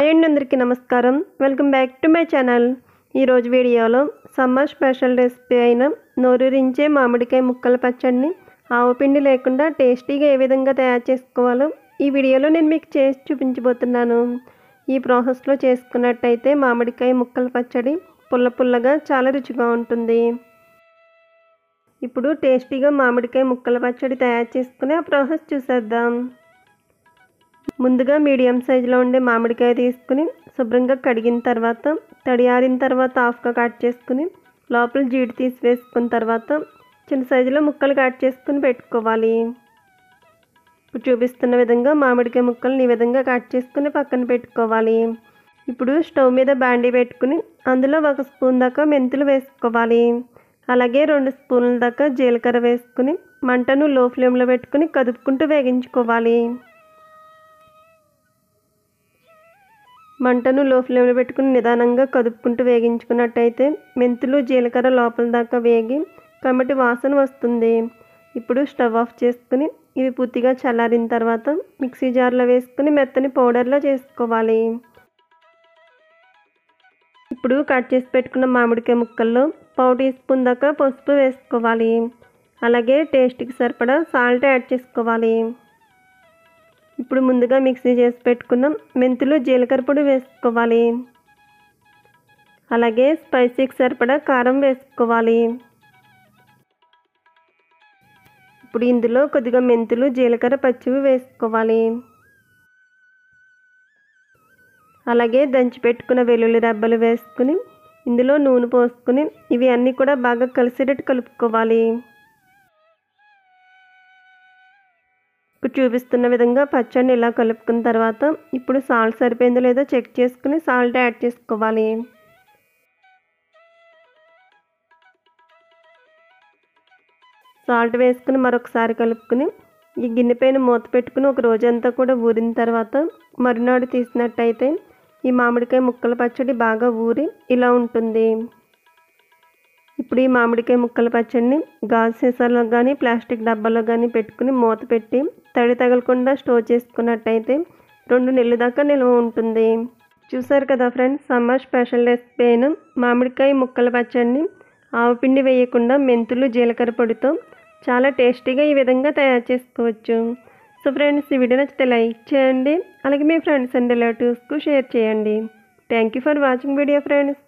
And అందరికీ నమస్కారం. Welcome back to my channel. ఈరోజు వీడియోలో సమ్మర్ స్పెషల్ రెసిపీ అయిన నోరూరించే మామిడికాయ ముక్కల పచ్చడిని ఆవపిండి లేకుండా టేస్టీగా ఏ విధంగా తయారు చేసుకోవాలో ఈ వీడియోలో నేను మీకు చేసి చూపించబోతున్నాను. ఈ ప్రాసెస్లో చేసుకున్నట్టయితే మామిడికాయ ముక్కల పచ్చడి పుల్ల పుల్లగా చాలా రుచిగా ఉంటుంది. ఇప్పుడు టేస్టీగా మామిడికాయ ముక్కల పచ్చడి తయారు చేసుకునే ఆ ప్రాసెస్ చూసేద్దాం. ముందుగా మీడియం సైజులో ఉండే మామిడికాయ తీసుకుని శుభ్రంగా కడిగిన తర్వాత తడి ఆరిన తర్వాత హాఫ్గా కట్ చేసుకుని లోపల జీడి తీసి వేసుకున్న తర్వాత చిన్న సైజులో ముక్కలు కట్ చేసుకుని పెట్టుకోవాలి. ఇప్పుడు చూపిస్తున్న విధంగా మామిడికాయ ముక్కలను ఈ విధంగా కట్ చేసుకుని పక్కన పెట్టుకోవాలి. ఇప్పుడు స్టవ్ మీద బాండీ పెట్టుకుని అందులో 1 స్పూన్ దాకా మెంతులు వేసుకోవాలి. అలాగే 2 స్పూన్ల దాకా జీలకర్ర వేసుకుని మంటను లో ఫ్లేమ్లో పెట్టుకుని కదుపుకుంటూ వేగించుకోవాలి. మంటను లో ఫ్లేమ్లో పెట్టుకుని నిదానంగా కదుపుకుంటూ వేగించుకున్నట్టయితే మెంతులు జీలకర్ర లోపల దాకా వేగి కమ్మటి వాసన వస్తుంది. ఇప్పుడు స్టవ్ ఆఫ్ చేసుకుని ఇవి పూర్తిగా చల్లారిన తర్వాత మిక్సీ జార్లో వేసుకుని మెత్తని పౌడర్లా చేసుకోవాలి. ఇప్పుడు కట్ చేసి పెట్టుకున్న మామిడికాయ ముక్కల్లో 1/2 టీ స్పూన్ దాకా పసుపు వేసుకోవాలి. అలాగే టేస్ట్కి సరిపడా సాల్ట్ యాడ్ చేసుకోవాలి. ఇప్పుడు ముందుగా మిక్సీ చేసి పెట్టుకున్న మెంతులు జీలకర్ర పొడి వేసుకోవాలి. అలాగే స్పైసీకి సరిపడా కారం వేసుకోవాలి. ఇప్పుడు ఇందులో కొద్దిగా మెంతులు జీలకర్ర పచ్చివి వేసుకోవాలి. అలాగే దంచి పెట్టుకున్న వెల్లుల్లి రెబ్బలు వేసుకుని ఇందులో నూనె పోసుకుని ఇవి అన్నీ కూడా బాగా కలిసేటట్టు కలుపుకోవాలి. ఇప్పుడు చూపిస్తున్న విధంగా పచ్చడిని ఇలా కలుపుకున్న తర్వాత ఇప్పుడు సాల్ట్ సరిపోయిందో లేదో చెక్ చేసుకుని సాల్ట్ యాడ్ చేసుకోవాలి. సాల్ట్ వేసుకుని మరొకసారి కలుపుకుని ఈ గిన్నె పైన మూత పెట్టుకుని ఒక రోజంతా కూడా ఊరిన తర్వాత మరునాడు తీసినట్టయితే ఈ మామిడికాయ ముక్కల పచ్చడి బాగా ఊరి ఇలా ఉంటుంది. ఇప్పుడు ఈ మామిడికాయ ముక్కల పచ్చడిని గాజు సీసాలో కానీ ప్లాస్టిక్ డబ్బాలో కానీ పెట్టుకుని మూత పెట్టి తడి తగలకుండా స్టోర్ చేసుకున్నట్టయితే 2 నెలల దాకా నిల్వ ఉంటుంది. చూసారు కదా ఫ్రెండ్స్, సమ్మర్ స్పెషల్ రెసిపీ అయిన మామిడికాయ ముక్కల పచ్చడిని ఆవపిండి వేయకుండా మెంతులు జీలకర్ర పొడితో చాలా టేస్టీగా ఈ విధంగా తయారు చేసుకోవచ్చు. సో ఫ్రెండ్స్, ఈ వీడియో నచ్చితే లైక్ చేయండి. అలాగే మీ ఫ్రెండ్స్ అండ్ రిలేటివ్స్కు షేర్ చేయండి. Thank you for watching video friends.